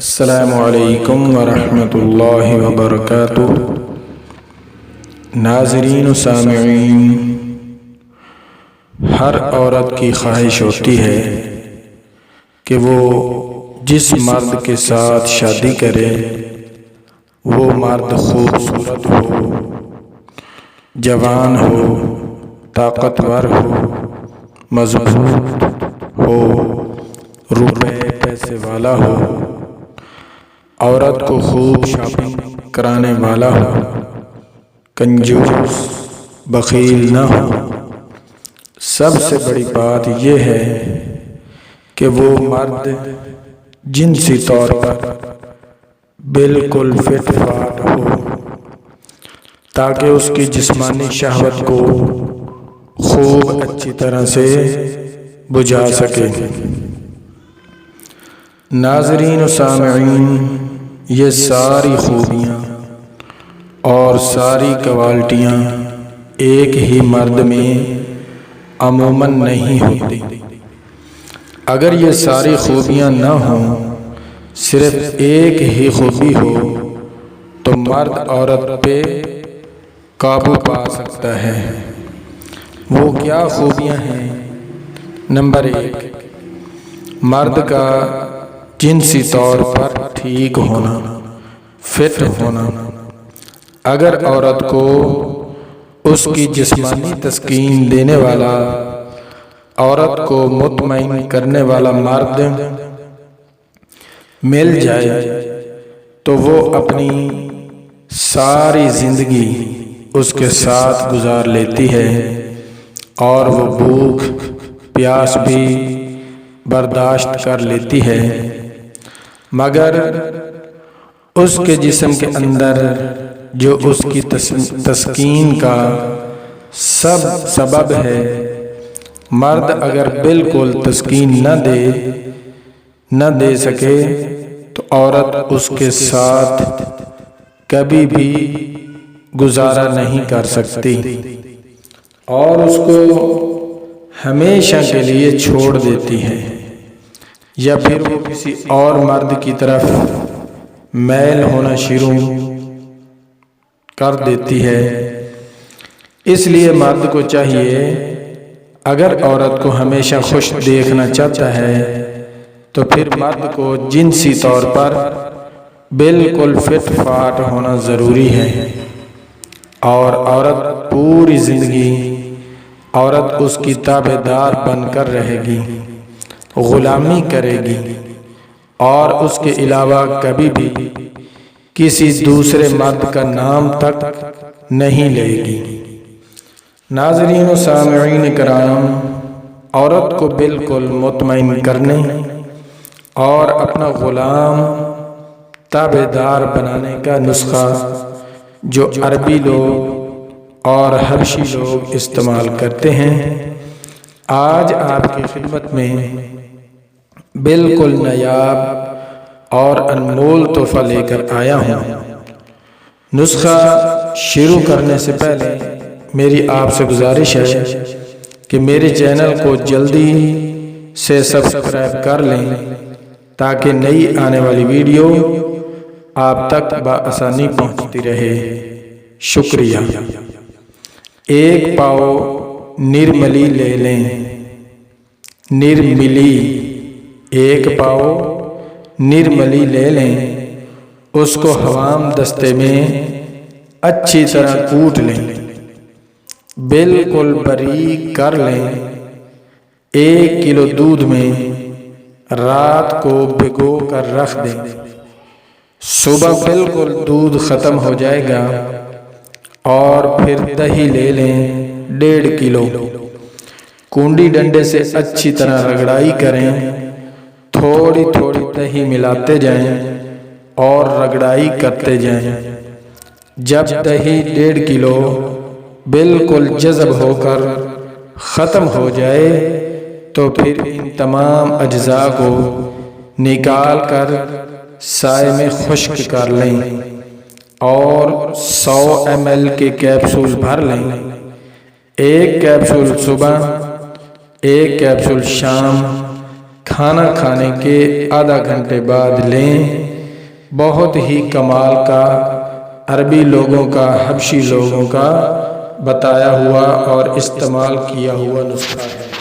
السلام علیکم ورحمۃ اللہ وبرکاتہ۔ ناظرین و سامعین، ہر عورت کی خواہش ہوتی ہے کہ وہ جس مرد کے ساتھ شادی کرے وہ مرد خوبصورت ہو، جوان ہو، طاقتور ہو، مضبوط ہو، روپے پیسے والا ہو، عورت کو خوب شاپنگ کرانے والا ہو، کنجوس بخیل نہ ہو۔ سب سے بڑی بات یہ ہے کہ وہ مرد جنسی طور پر بالکل فٹ فاٹ ہو تاکہ اس کی جسمانی شہوت کو خوب اچھی طرح سے بجھا سکے۔ ناظرین و سامعین، یہ ساری خوبیاں اور ساری کوالٹیاں ایک ہی مرد میں عموماً نہیں ہوتی۔ اگر یہ ساری خوبیاں نہ ہوں، صرف ایک ہی خوبی ہو تو مرد عورت پہ قابو پا سکتا ہے۔ وہ کیا خوبیاں ہیں؟ نمبر 1، مرد کا جنسی طور پر ٹھیک ہونا، فٹ ہونا۔ اگر عورت کو اس کی جسمانی تسکین دینے والا، عورت کو مطمئن کرنے والا مرد مل جائے تو وہ اپنی ساری زندگی اس کے ساتھ گزار لیتی ہے اور وہ بھوک پیاس بھی برداشت کر لیتی ہے، مگر اس کے جسم کے اندر جو اس کی تسکین کا سبب ہے، مرد اگر بالکل تسکین نہ دے سکے تو عورت اس کے ساتھ کبھی بھی گزارا نہیں کر سکتی اور اس کو ہمیشہ کے لیے چھوڑ دیتی ہے، یا پھر وہ کسی اور مرد کی طرف میل ہونا شروع کر دیتی ہے۔ اس لیے مرد کو چاہیے، اگر عورت کو ہمیشہ خوش دیکھنا چاہتا ہے تو پھر مرد کو جنسی طور پر بالکل فٹ فاٹ ہونا ضروری ہے، اور عورت پوری زندگی عورت اس کی تابع دار بن کر رہے گی، غلامی کرے گی اور اس کے علاوہ کبھی بھی کسی دوسرے مرد کا نام تک نہیں لے گی۔ ناظرین و سامعین کرام، عورت کو بالکل مطمئن کرنے اور اپنا غلام تابع دار بنانے کا نسخہ جو عربی لوگ اور حبشی لوگ استعمال کرتے ہیں، آج آپ کی خدمت میں بالکل نایاب اور انمول تحفہ لے کر آیا ہوں۔ نسخہ شروع کرنے سے پہلے میری آپ سے گزارش ہے کہ میرے چینل کو جلدی سے سبسکرائب کر لیں تاکہ نئی آنے والی ویڈیو آپ تک بآسانی پہنچتی رہے۔ شکریہ۔ 1 پاؤ نرملی لے لیں۔ نرملی 1 پاؤ نرملی لے لیں، اس کو حوام دستے میں اچھی طرح کوٹ لیں، بالکل باریک کر لیں۔ 1 کلو دودھ میں رات کو بھگو کر رکھ دیں، صبح بالکل دودھ ختم ہو جائے گا اور پھر دہی لے لیں 1.5 کلو۔ کنڈی ڈنڈے سے اچھی طرح رگڑائی کریں، تھوڑی تھوڑی دہی ملاتے جائیں اور رگڑائی کرتے جائیں۔ جب دہی 1.5 کلو بالکل جذب ہو کر ختم ہو جائے تو پھر ان تمام اجزاء کو نکال کر سائے میں خشک کر لیں اور 100 ml کے کیپسول بھر لیں۔ 1 کیپسول صبح، 1 کیپسول شام، کھانا کھانے کے آدھا گھنٹے بعد لیں۔ بہت ہی کمال کا عربی لوگوں کا، حبشی لوگوں کا بتایا ہوا اور استعمال کیا ہوا نسخہ ہے۔